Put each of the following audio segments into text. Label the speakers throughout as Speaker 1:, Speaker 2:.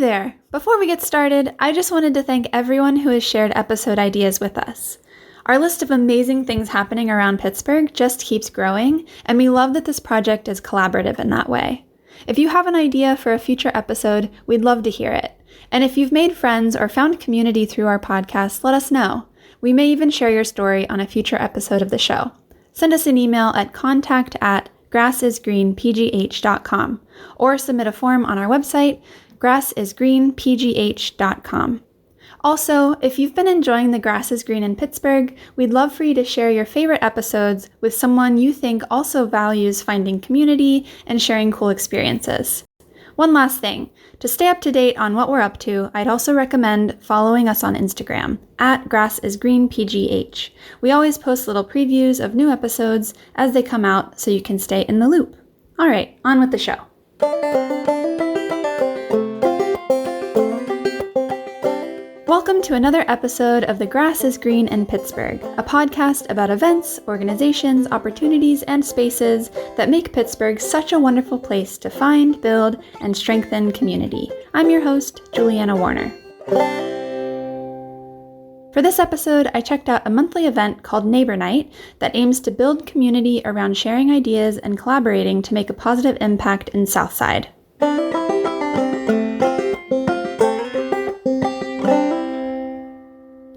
Speaker 1: there! Before we get started, I just wanted to thank everyone who has shared episode ideas with us. Our list of amazing things happening around Pittsburgh just keeps growing, and we love that this project is collaborative in that way. If you have an idea for a future episode, we'd love to hear it. And if you've made friends or found community through our podcast, let us know. We may even share your story on a future episode of the show. Send us an email at contact@grassisgreenpgh.com or submit a form on our website, grassisgreenpgh.com. Also, if you've been enjoying The Grass is Green in Pittsburgh, we'd love for you to share your favorite episodes with someone you think also values finding community and sharing cool experiences. One last thing, to stay up to date on what we're up to, I'd also recommend following us on Instagram, @grassisgreenpgh. We always post little previews of new episodes as they come out so you can stay in the loop. All right, on with the show. Welcome to another episode of The Grass is Green in Pittsburgh, a podcast about events, organizations, opportunities, and spaces that make Pittsburgh such a wonderful place to find, build, and strengthen community. I'm your host, Julianna Warner. For this episode, I checked out a monthly event called Neighbor Night that aims to build community around sharing ideas and collaborating to make a positive impact in Southside.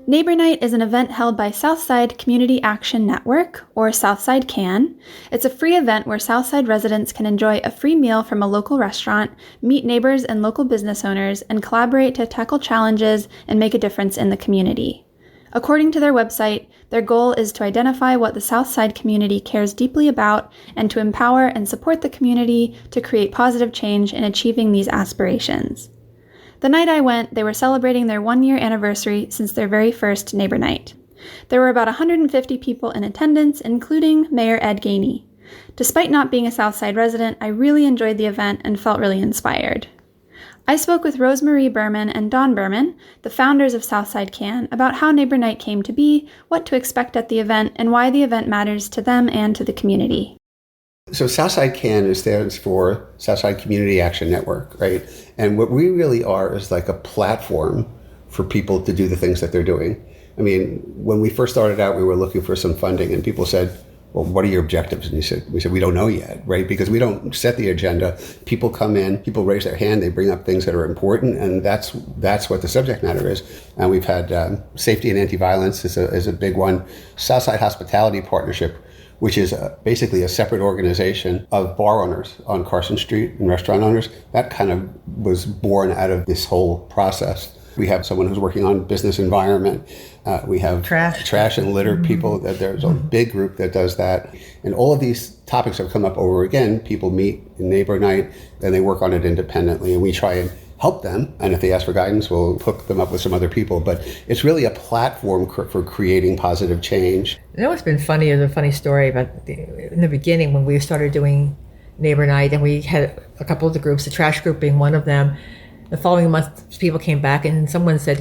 Speaker 1: Neighbor Night is an event held by Southside Community Action Network, or SouthSideCAN. It's a free event where Southside residents can enjoy a free meal from a local restaurant, meet neighbors and local business owners, and collaborate to tackle challenges and make a difference in the community. According to their website, their goal is to identify what the Southside community cares deeply about and to empower and support the community to create positive change in achieving these aspirations. The night I went, they were celebrating their 1-year anniversary since their very first Neighbor Night. There were about 150 people in attendance, including Mayor Ed Gainey. Despite not being a Southside resident, I really enjoyed the event and felt really inspired. I spoke with Rosemarie Berman and Dawn Berman, the founders of SouthSideCAN, about how Neighbor Night came to be, what to expect at the event, and why the event matters to them and to the community.
Speaker 2: So SouthSideCAN stands for Southside Community Action Network, right? And what we really are is like a platform for people to do the things that they're doing. I mean, when we first started out, we were looking for some funding and people said, well, what are your objectives? And we said, we don't know yet, right? Because we don't set the agenda. People come in, people raise their hand, they bring up things that are important, and that's what the subject matter is. And we've had safety and anti-violence is a big one. Southside Hospitality Partnership, which is basically a separate organization of bar owners on Carson Street and restaurant owners. That kind of was born out of this whole process. We have someone who's working on business environment. We have trash and litter people. There's a big group that does that. And all of these topics have come up over again. People meet in Neighbor Night and they work on it independently. And we try and help them. And if they ask for guidance, we'll hook them up with some other people. But it's really a platform for creating positive change.
Speaker 3: You know what's been funny is a funny story about in the beginning when we started doing Neighbor Night, and we had a couple of the groups, the trash group being one of them. The following month, people came back and someone said,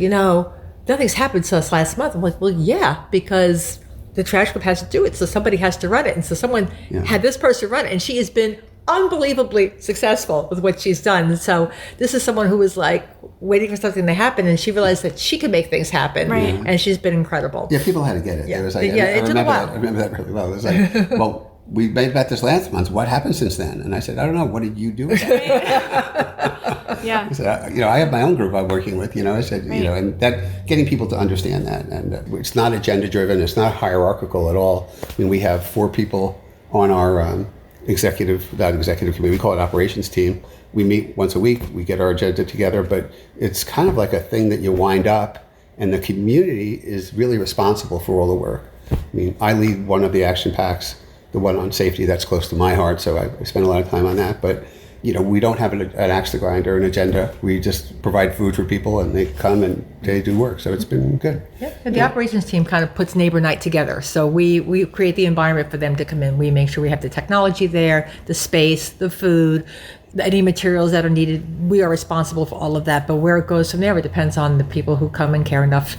Speaker 3: nothing's happened to us last month. I'm like, well, yeah, because the trash group has to do it. So somebody has to run it. And so someone had this person run it, and she has been unbelievably successful with what she's done. And so this is someone who was like waiting for something to happen, and she realized that she could make things happen. Right. And she's been incredible.
Speaker 2: Yeah, people had to get it.
Speaker 3: Yeah,
Speaker 2: it was like,
Speaker 3: it took a while.
Speaker 2: I remember that really well. It was like, well, we made about this last month. What happened since then? And I said, I don't know. What did you do?
Speaker 1: Yeah.
Speaker 2: I said, I have my own group I'm working with. I said, and that getting people to understand that, and it's not agenda driven. It's not hierarchical at all. I mean, we have 4 people on our executive committee. We call it operations team. We meet once a week. We get our agenda together, but it's kind of like a thing that you wind up, and the community is really responsible for all the work. I mean, I lead one of the action packs, the one on safety that's close to my heart, so I spend a lot of time on that. But we don't have an axe to grind or an agenda. We just provide food for people, and they come and they do work. So it's been good.
Speaker 3: Yeah. And the operations team kind of puts Neighbor Night together. So we create the environment for them to come in. We make sure we have the technology there, the space, the food, any materials that are needed. We are responsible for all of that. But where it goes from there, it depends on the people who come and care enough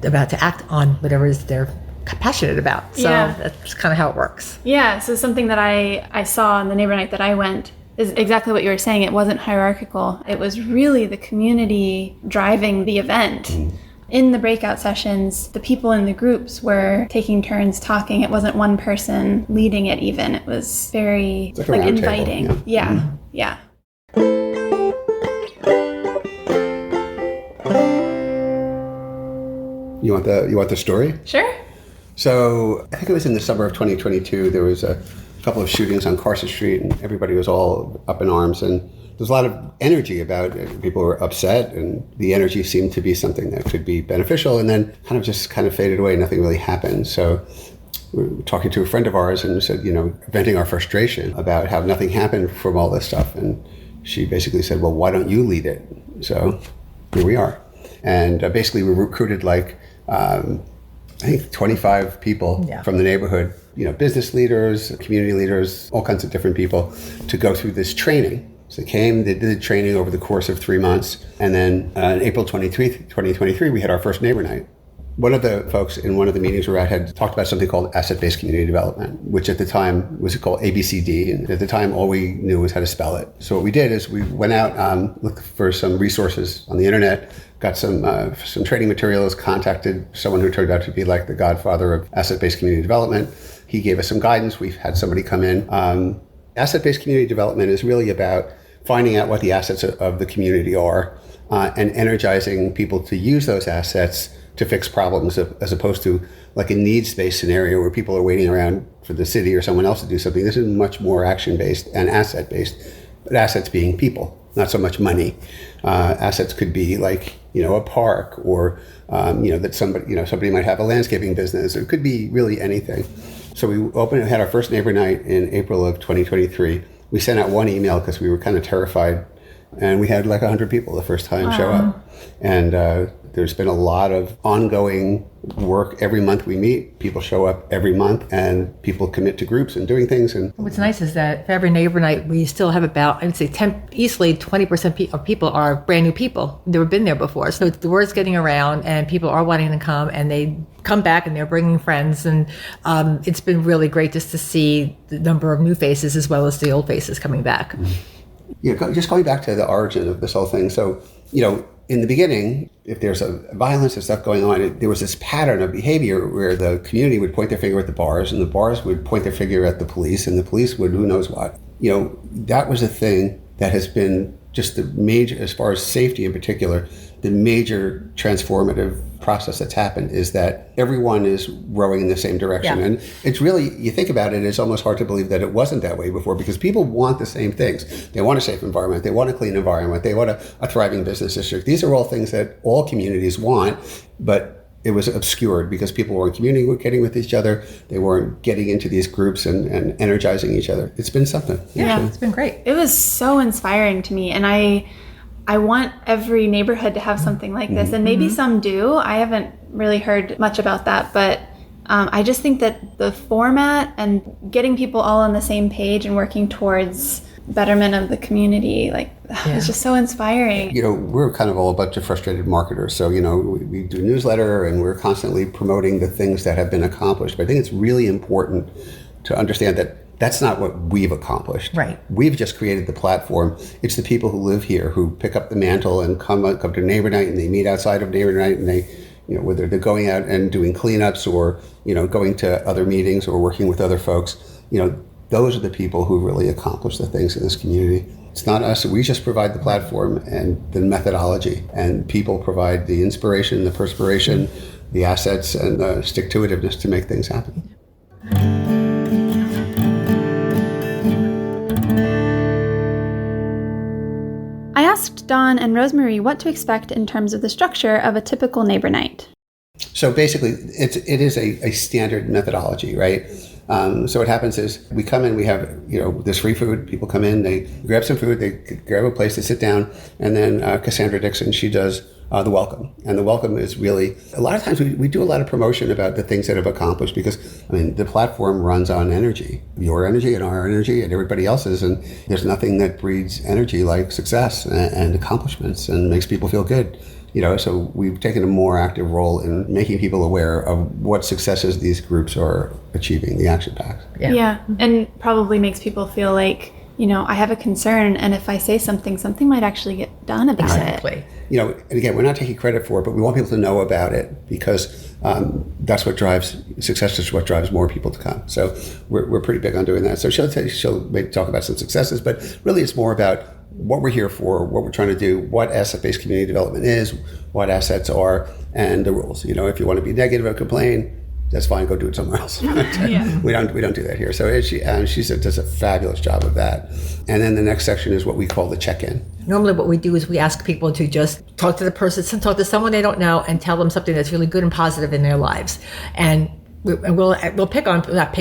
Speaker 3: about to act on whatever it is they're passionate about. So that's kind of how it works.
Speaker 1: Yeah. So something that I saw on the Neighbor Night that I went is exactly what you were saying. It wasn't hierarchical. It was really the community driving the event. In the breakout sessions, the people in the groups were taking turns talking. It wasn't one person leading it even. It was very like inviting.
Speaker 2: Table,
Speaker 1: yeah.
Speaker 2: You want the story?
Speaker 1: Sure.
Speaker 2: So I think it was in the summer of 2022. There was a couple of shootings on Carson Street, and everybody was all up in arms. And there's a lot of energy about it. People were upset, and the energy seemed to be something that could be beneficial. And then kind of faded away. Nothing really happened. So we were talking to a friend of ours, and said, venting our frustration about how nothing happened from all this stuff. And she basically said, "Well, why don't you lead it?" So here we are. And basically, we recruited I think 25 people from the neighborhood, business leaders, community leaders, all kinds of different people to go through this training. So they did the training over the course of 3 months. And then on April 2023, we had our first neighbor night. One of the folks in one of the meetings we were at had talked about something called asset-based community development, which at the time was called ABCD. And at the time, all we knew was how to spell it. So what we did is we went out, looked for some resources on the internet, got some training materials, contacted someone who turned out to be like the godfather of asset-based community development. He gave us some guidance. We've had somebody come in. Asset-based community development is really about finding out what the assets of the community are and energizing people to use those assets to fix problems, as opposed to like a needs-based scenario where people are waiting around for the city or someone else to do something. This is much more action-based and asset-based, but assets being people, not so much money. Assets could be like, a park, or that somebody might have a landscaping business. It could be really anything. So we had our first neighbor night in April of 2023. We sent out one email because we were kind of terrified, and we had like 100 people the first time show up. And there's been a lot of ongoing work. Every month we meet, people show up every month, and people commit to groups and doing things. And
Speaker 3: what's nice is that for every neighbor night, we still have about, I'd say easily 20% of people are brand new people. They've never been there before. So the word's getting around, and people are wanting to come, and they come back, and they're bringing friends. And it's been really great just to see the number of new faces as well as the old faces coming back.
Speaker 2: Just going back to the origin of this whole thing. So, in the beginning, if there's a violence and stuff going on, there was this pattern of behavior where the community would point their finger at the bars, and the bars would point their finger at the police, and the police would who knows what. That was a thing that has been just the major, as far as safety in particular, the major transformative process that's happened is that everyone is rowing in the same direction. Yeah. And it's really, you think about it, it's almost hard to believe that it wasn't that way before, because people want the same things. They want a safe environment. They want a clean environment. They want a thriving business district. These are all things that all communities want, but it was obscured because people weren't communicating with each other. They weren't getting into these groups and energizing each other. It's been something.
Speaker 3: Yeah, it's been great.
Speaker 1: It was so inspiring to me. And I want every neighborhood to have something like this. And maybe some do. I haven't really heard much about that. But I just think that the format and getting people all on the same page and working towards betterment of the community, it's just so inspiring.
Speaker 2: We're kind of all a bunch of frustrated marketers. So, we do newsletter, and we're constantly promoting the things that have been accomplished. But I think it's really important to understand that that's not what we've accomplished.
Speaker 3: Right.
Speaker 2: We've just created the platform. It's the people who live here who pick up the mantle and come to neighbor night, and they meet outside of neighbor night, and they, whether they're going out and doing cleanups or, going to other meetings or working with other folks, those are the people who really accomplish the things in this community. It's not us. We just provide the platform and the methodology, and people provide the inspiration, the perspiration, the assets, and the stick-to-itiveness to make things happen.
Speaker 1: I asked Dawn and Rosemary what to expect in terms of the structure of a typical neighbor night.
Speaker 2: So basically, it is a standard methodology, right? So what happens is we come in, we have, there's free food. People come in, they grab some food, they grab a place to sit down, and then Cassandra Dixon, she does the welcome. And the welcome is really, a lot of times we do a lot of promotion about the things that have accomplished, because, the platform runs on energy, your energy and our energy and everybody else's, and there's nothing that breeds energy like success and accomplishments and makes people feel good. So we've taken a more active role in making people aware of what successes these groups are achieving, the action packs.
Speaker 1: Yeah. And probably makes people feel like, I have a concern, and if I say something might actually get done about
Speaker 3: Exactly.
Speaker 1: it.
Speaker 2: And again, we're not taking credit for it, but we want people to know about it because that's what drives success, is what drives more people to come. So we're pretty big on doing that. So she'll maybe talk about some successes, but really it's more about what we're here for, what we're trying to do, what asset-based community development is, what assets are, and the rules. If you want to be negative or complain, that's fine. Go do it somewhere else.
Speaker 1: Yeah.
Speaker 2: We don't do that here. So she does a fabulous job of that. And then the next section is what we call the check-in.
Speaker 3: Normally what we do is we ask people to just talk to the person, talk to someone they don't know, and tell them something that's really good and positive in their lives. And we'll not pick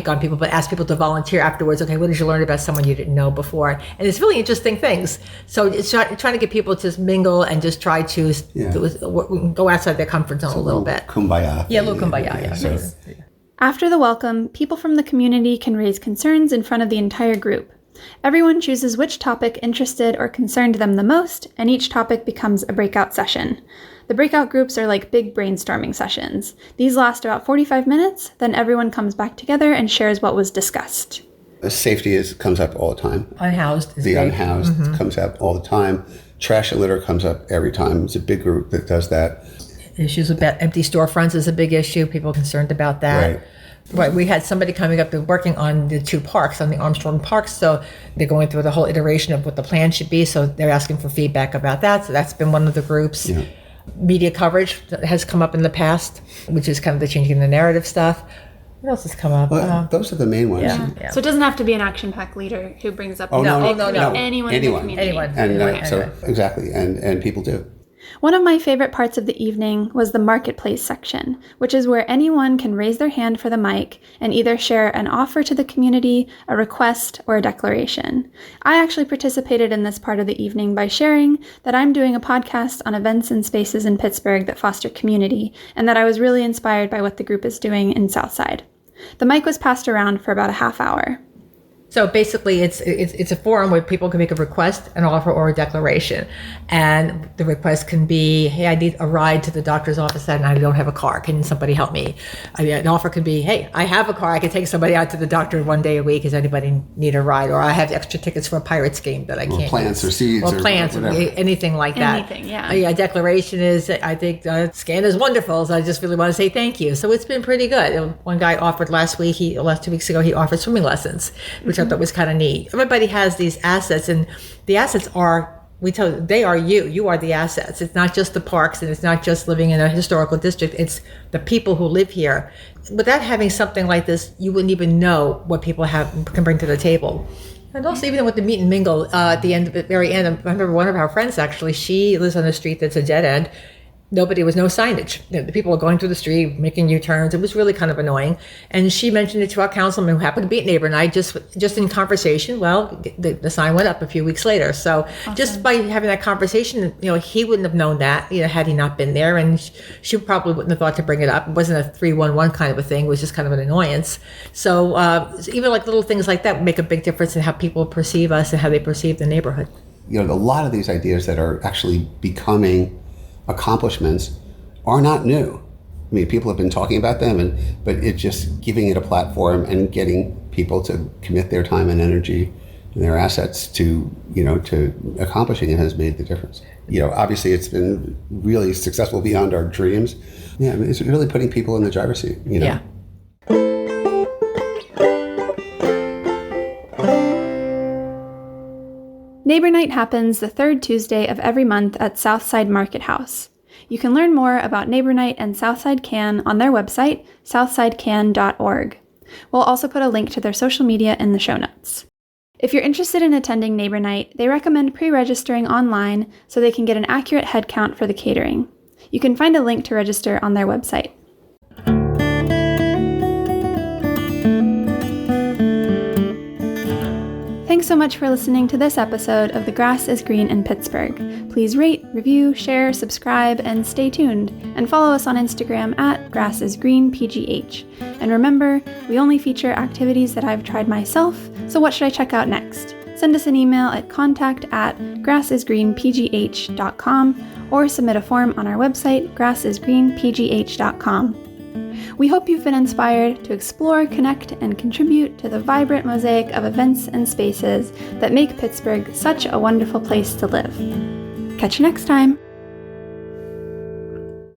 Speaker 3: on people, but ask people to volunteer afterwards. Okay, what did you learn about someone you didn't know before? And it's really interesting things. So it's trying to get people to mingle and just try to go outside their comfort zone a little bit.
Speaker 2: Kumbaya.
Speaker 3: Yeah, a little kumbaya. Yeah.
Speaker 2: So,
Speaker 1: After the welcome, people from the community can raise concerns in front of the entire group. Everyone chooses which topic interested or concerned them the most, and each topic becomes a breakout session. The breakout groups are like big brainstorming sessions. These last about 45 minutes, then everyone comes back together and shares what was discussed.
Speaker 2: Safety comes up all the time.
Speaker 3: Unhoused.
Speaker 2: The unhoused comes up all the time. Trash and litter comes up every time. It's a big group that does that.
Speaker 3: Issues about empty storefronts is a big issue. People are concerned about that. Right. We had somebody coming up, they're working on the 2 parks, on the Armstrong parks. So they're going through the whole iteration of what the plan should be. So they're asking for feedback about that. So that's been one of the groups.
Speaker 2: Yeah.
Speaker 3: Media coverage has come up in the past, which is kind of the changing the narrative stuff. What else has come up?
Speaker 2: Well, those are the main ones.
Speaker 3: Yeah.
Speaker 1: So it doesn't have to be an action pack leader who brings up
Speaker 2: No.
Speaker 1: anyone in the community.
Speaker 2: Exactly. And people do.
Speaker 1: One of my favorite parts of the evening was the marketplace section, which is where anyone can raise their hand for the mic and either share an offer to the community, a request, or a declaration. I actually participated in this part of the evening by sharing that I'm doing a podcast on events and spaces in Pittsburgh that foster community, and that I was really inspired by what the group is doing in Southside. The mic was passed around for about a half hour.
Speaker 3: So basically, it's a forum where people can make a request, an offer, or a declaration. And the request can be, hey, I need a ride to the doctor's office and I don't have a car. Can somebody help me? An offer could be, hey, I have a car. I can take somebody out to the doctor one day a week. Does anybody need a ride? Or I have extra tickets for a Pirates game that I can't.
Speaker 2: Or plants or seeds.
Speaker 3: Or plants, or anything like that.
Speaker 1: Anything, yeah.
Speaker 3: A declaration is, I think SCAN is wonderful, so I just really want to say thank you. So it's been pretty good. One guy offered last 2 weeks ago, he offered swimming lessons, which I thought was kind of neat. Everybody has these assets, and the assets are, they are you. You are the assets. It's not just the parks, and it's not just living in a historical district. It's the people who live here. Without having something like this, you wouldn't even know what people can bring to the table. And also, even with the meet and mingle at the very end, I remember one of our friends actually, she lives on a street that's a dead end. There was no signage. The people were going through the street, making U-turns. It was really kind of annoying. And she mentioned it to our councilman, who happened to be at neighbor night, just in conversation. Well, the sign went up a few weeks later. So just by having that conversation, he wouldn't have known that, had he not been there. And she probably wouldn't have thought to bring it up. It wasn't a 311 kind of a thing. It was just kind of an annoyance. So even like little things like that make a big difference in how people perceive us and how they perceive the neighborhood.
Speaker 2: A lot of these ideas that are actually becoming accomplishments are not new. I mean, people have been talking about them, but it's just giving it a platform and getting people to commit their time and energy and their assets to accomplishing it has made the difference. Obviously it's been really successful beyond our dreams. Yeah, I mean, it's really putting people in the driver's seat.
Speaker 3: Yeah.
Speaker 1: Neighbor Night happens the third Tuesday of every month at Southside Market House. You can learn more about Neighbor Night and SouthSideCAN on their website, southsidecan.org. We'll also put a link to their social media in the show notes. If you're interested in attending Neighbor Night, they recommend pre-registering online so they can get an accurate head count for the catering. You can find a link to register on their website. Thanks so much for listening to this episode of The Grass is Green in Pittsburgh. Please rate, review, share, subscribe, and stay tuned. And follow us on Instagram at grassisgreenpgh. And remember, we only feature activities that I've tried myself, so what should I check out next? Send us an email at contact@grassisgreenpgh.com or submit a form on our website, grassisgreenpgh.com. We hope you've been inspired to explore, connect, and contribute to the vibrant mosaic of events and spaces that make Pittsburgh such a wonderful place to live. Catch you next time!